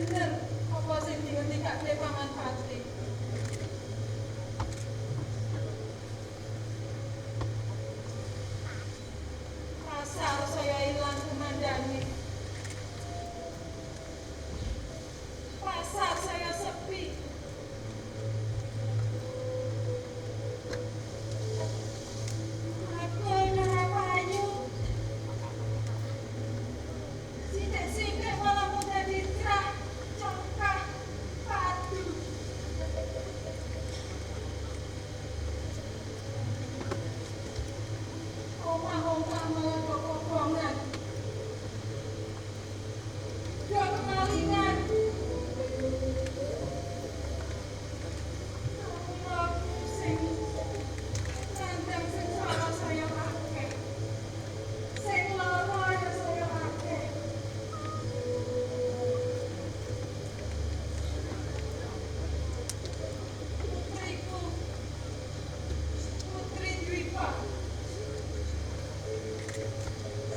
bener apa sing dingendikake Paman Pati. Pasar saya ilang kumandani. Pasar saya sepi. Aku ora payu. Sithik-sithik malah mau dadi krak, congkak, padu. Omah-omah malah kekobongan. Yo kemalingan. Kula pusing. Nandang sing salah saya akeh. Sing lara ya saya akeh. Putriku, Putri Dwipa.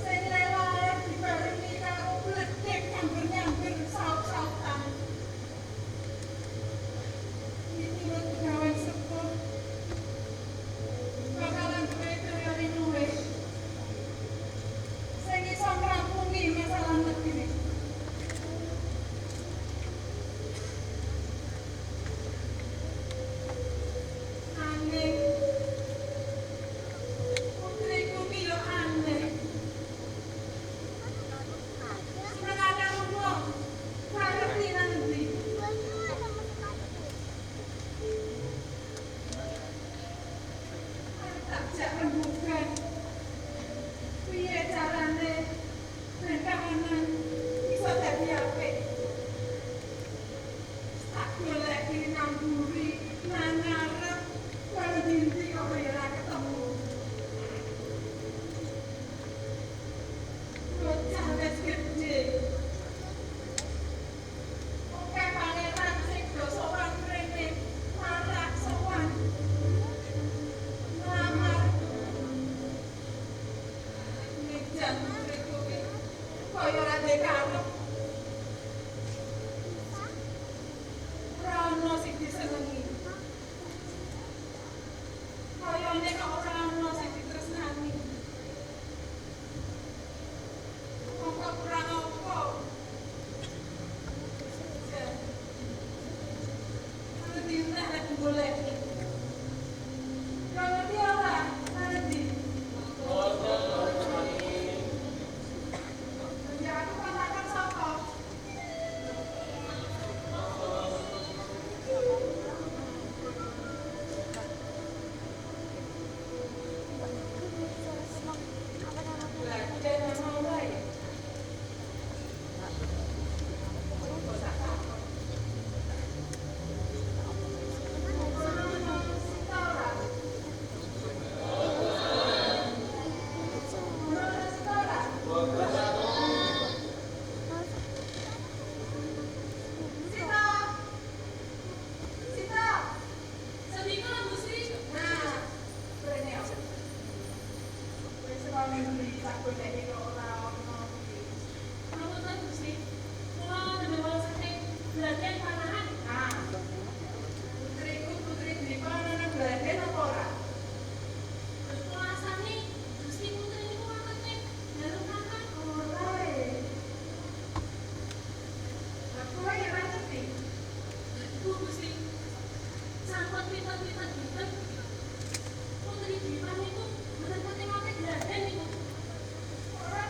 Sing rela arep dibarengi karo bledek nyamber-nyamber saut-sautan. Miturut pegawai sepuh, bakalan duwe teori luwih. Sing iso ngrampungi masalah negeri. Aneh. Putriku ki yo aneh. Senengane wong, ora ngerti nang ndi. Tak jak rembugan. Piye carane ben kahanan iso dadi apik. Tak goleki nang mburi, nang ngarep, karo ndi kok ora ketemu. Bocah wis gedhe. Oke pangeran sing do sowan mrene, marak sowan. Lamar. Jan putriku ki kaya ora ndek karep. Ora ono sing disenengi. Kayane kok ora ono sing ditresnani. Apa kurang apa? Jan. Ngerti nek lek goleki. Ora ngerti ora? Ngerti. Ya aku katakan sapa? Lah, dia nama wae. Kok sak takon. Sita ora? Ora sita ora? Sita. Sita. Senika Gusti. Nah, rene aku. Wis ora mesti tak goleki kok ora ono iki. Ngapunten Gusti. Kula nembe walasake Bladen panahan. Nah, putriku Putri Dwipa ana Bladen apa ora? Kula asane Gusti putri niku wonten dalu kakak. Ora e. Aku wae ora ngerti. Bu Gusti. Sampun pinten-pinten dinten. Putri Dwipa niku mboten penting ate Bladen niku. Ora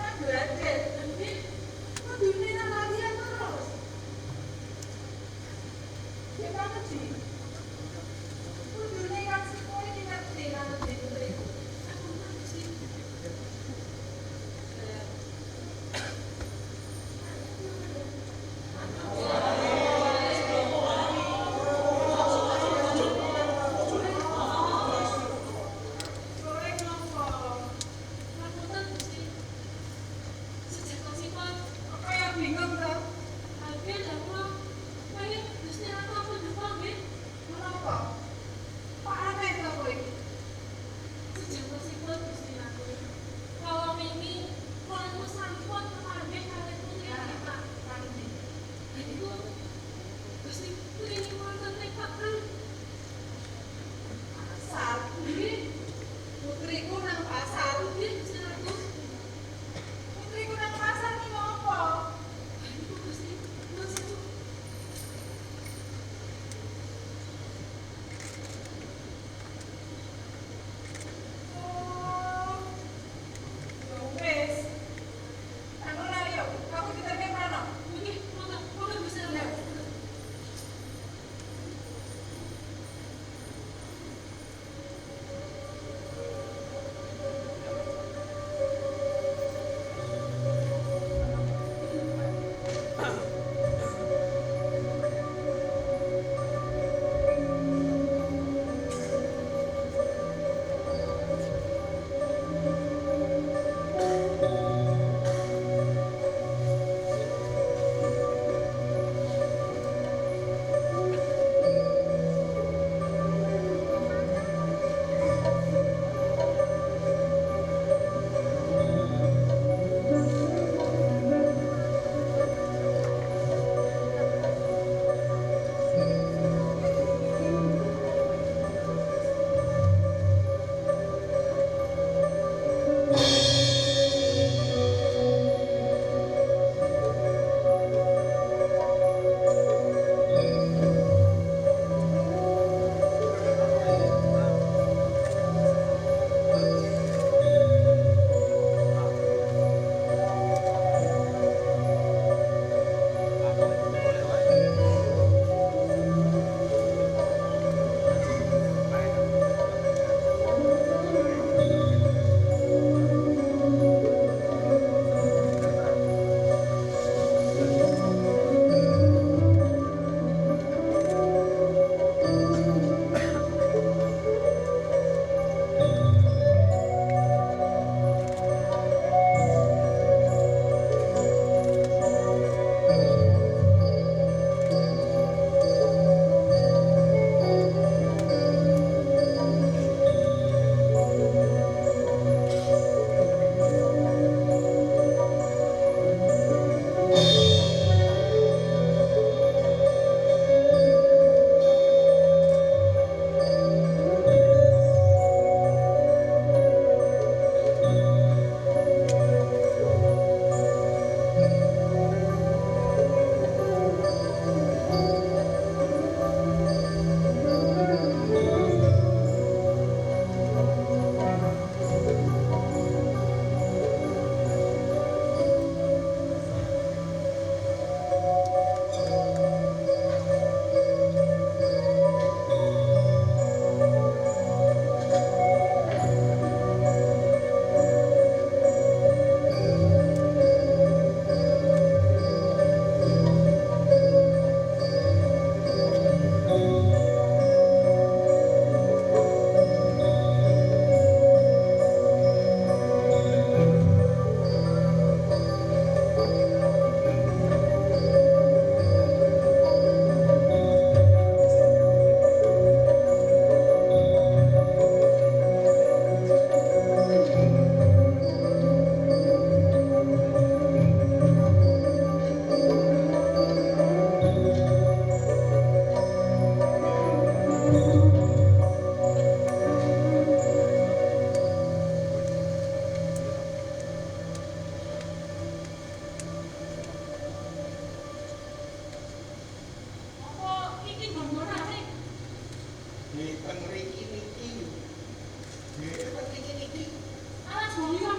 Iya.